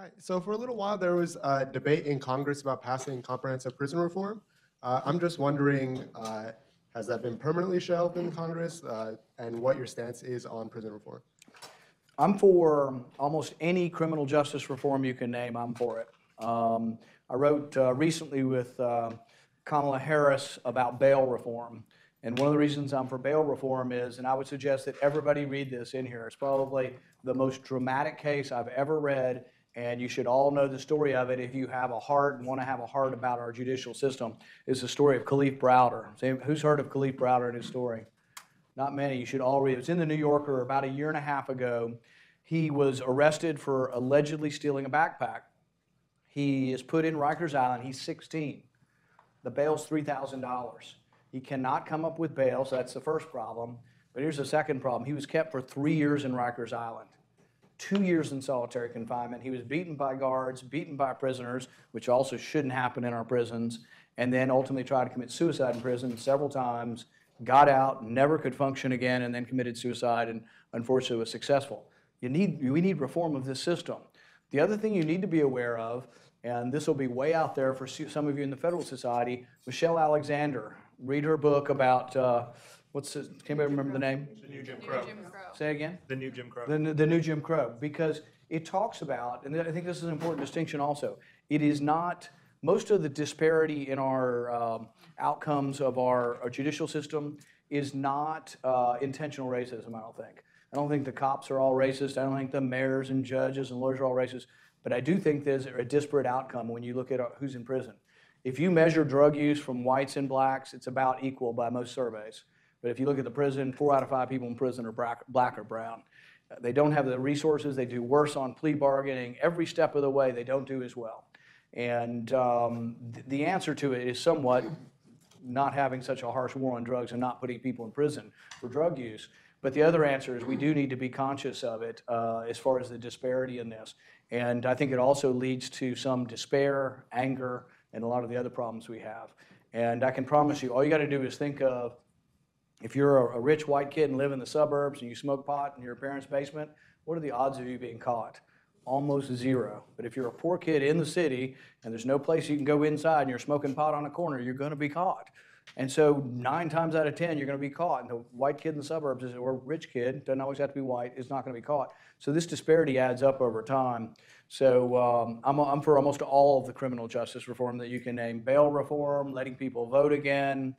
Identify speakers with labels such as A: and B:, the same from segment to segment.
A: Hi. So for a little while, there was a debate in Congress about passing comprehensive prison reform. I'm just wondering, has that been permanently shelved in Congress, and what your stance is on prison reform?
B: I'm for almost any criminal justice reform you can name. I'm for it. I wrote recently with Kamala Harris about bail reform. And one of the reasons I'm for bail reform is, and I would suggest that everybody read this in here, it's probably the most dramatic case I've ever read, and you should all know the story of it if you have a heart and want to have a heart about our judicial system. It's the story of Khalif Browder. Who's heard of Khalif Browder and his story? Not many. You should all read it. It's in the New Yorker about a year and a half ago. He was arrested for allegedly stealing a backpack. He is put in Rikers Island. He's 16. The bail's $3,000. He cannot come up with bail, so that's the first problem. But here's the second problem. He was kept for 3 years in Rikers Island, 2 years in solitary confinement. He was beaten by guards, beaten by prisoners, which also shouldn't happen in our prisons, and then ultimately tried to commit suicide in prison several times, got out, never could function again, and then committed suicide, and unfortunately was successful. We need reform of this system. The other thing you need to be aware of, and this will be way out there for some of you in the Federal Society, Michelle Alexander. Read her book about, can anybody remember the name?
C: The New Jim Crow.
B: Say again?
C: The New Jim Crow.
B: The New Jim Crow, because it talks about, and I think this is an important distinction also, it is not, most of the disparity in our outcomes of our judicial system is not intentional racism, I don't think. I don't think the cops are all racist. I don't think the mayors and judges and lawyers are all racist. But I do think there's a disparate outcome when you look at who's in prison. If you measure drug use from whites and blacks, it's about equal by most surveys. But if you look at the prison, 4 out of 5 people in prison are black or brown. They don't have the resources. They do worse on plea bargaining. Every step of the way, they don't do as well. And the answer to it is somewhat not having such a harsh war on drugs and not putting people in prison for drug use. But the other answer is we do need to be conscious of it as far as the disparity in this. And I think it also leads to some despair, anger, and a lot of the other problems we have. And I can promise you, all you got to do is think of, if you're a rich white kid and live in the suburbs and you smoke pot in your parents' basement, what are the odds of you being caught? Almost zero. But if you're a poor kid in the city and there's no place you can go inside and you're smoking pot on a corner, you're going to be caught. And so 9 times out of 10, you're going to be caught. And the white kid in the suburbs, or rich kid, doesn't always have to be white, is not going to be caught. So this disparity adds up over time. So I'm for almost all of the criminal justice reform that you can name. Bail reform, letting people vote again,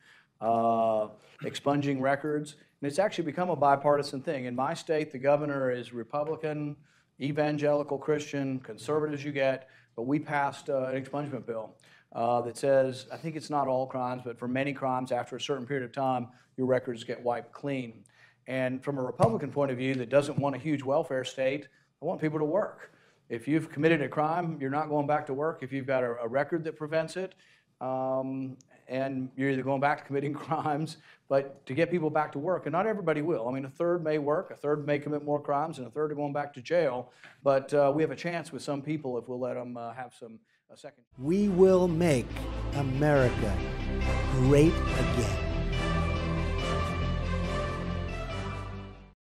B: expunging records. And it's actually become a bipartisan thing. In my state, the governor is Republican, evangelical Christian, conservative as you get, but we passed an expungement bill that says, I think it's not all crimes, but for many crimes, after a certain period of time, your records get wiped clean. And from a Republican point of view that doesn't want a huge welfare state, I want people to work. If you've committed a crime, you're not going back to work if you've got a record that prevents it. And you're either going back to committing crimes, but to get people back to work, and not everybody will. I mean, a third may work, a third may commit more crimes, and a third are going back to jail. But we have a chance with some people if we'll let them have a second.
D: We will make America great again.